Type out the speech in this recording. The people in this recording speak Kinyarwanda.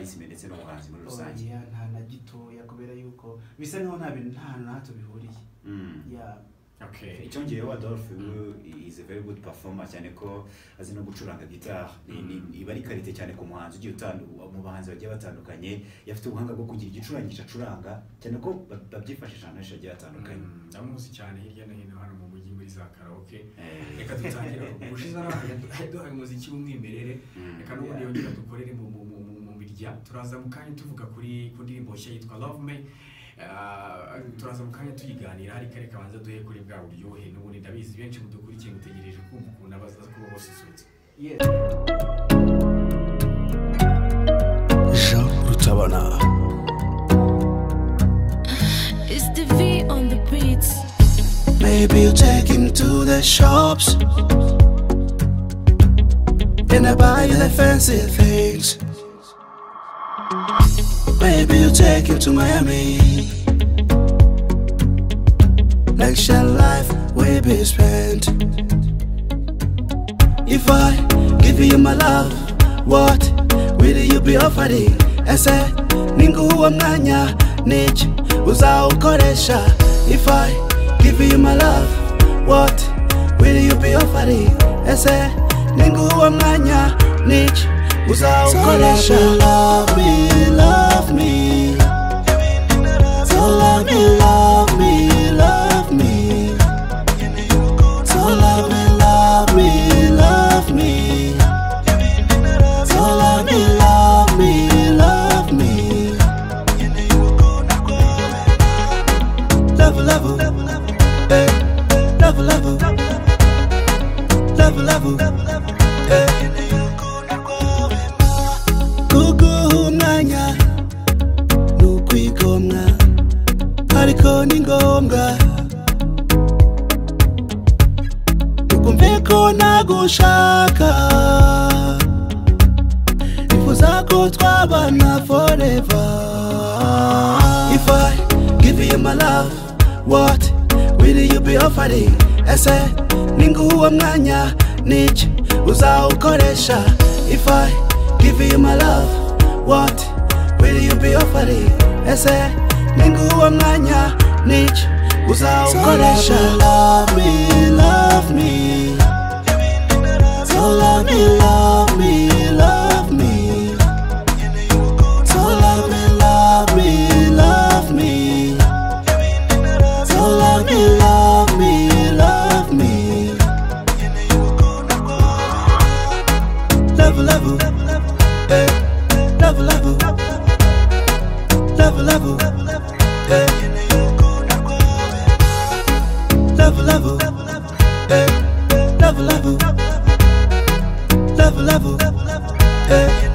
Nice ndetse n'ubuhanzi muri rusange nta na gitoya kubera yuko bisa naho nta bintu nta nato bihuriye yeah. Okay, icyongeyeho Adolphe is a very good performer cyane ko azi no gucuranga guitar iba ari karite cyane ku muhanzi ugiye mu bahanzi bagiye batandukanye yafite ubuhanga bwo kugira igicurangisha acuranga cyane ko babyifashisha ahantu hagiye hatandukanye ndamuzi cyane hirya no hino hano mu mujyi muri za karaoke reka dutangira ubushize duhaye umuziki w'umwimerere reka n'ubundi yongera dukorere mu birya turaza mu kanya tuvuga kuri ndirimbo nshya yitwa Love Me turaza mu kanya tuyiganira hari kare kabanza duhe kuri bwa buryohe n'ubundi ndabizi benshi mudukurikiye mutegereje kumva ukuntu abaza kuba bosisutse Jean Rutabana. It's the V on the beats. Maybe you take him to the shops and I buy you the fancy things. Maybe you take him to Miami. Next your life will be spent. If I give you my love, what will you be offering? Ese ninguwa mwanya niki uzawukoresha? If I give you my love, what will you be offering? Ese ninguwa mwanya niki uzawukoresha? Love me, love me. So love me, love me, love me. So love me, love me, love me. So love me, love me, love me. Love, love, eh. Love, love, love, love, eh. Kuguhumanya nukwigomwa ariko ni ngombwa ukumve ko nagushaka nifuza ko twabana forever. If I give you my love, what will you be offering? Ese ninguwa mwanya niki uzawukoresha? If I give you my love, what will you be offering? Ese ninguwa mwanya niki uzawukoresha? So love me, love me. So love me, love me, love me. So love me, love me, love me. So love me, love me, love me. Love, love, eh. Love, love, love, love, eh. Love, love, eh. Love, love, love, love, eh.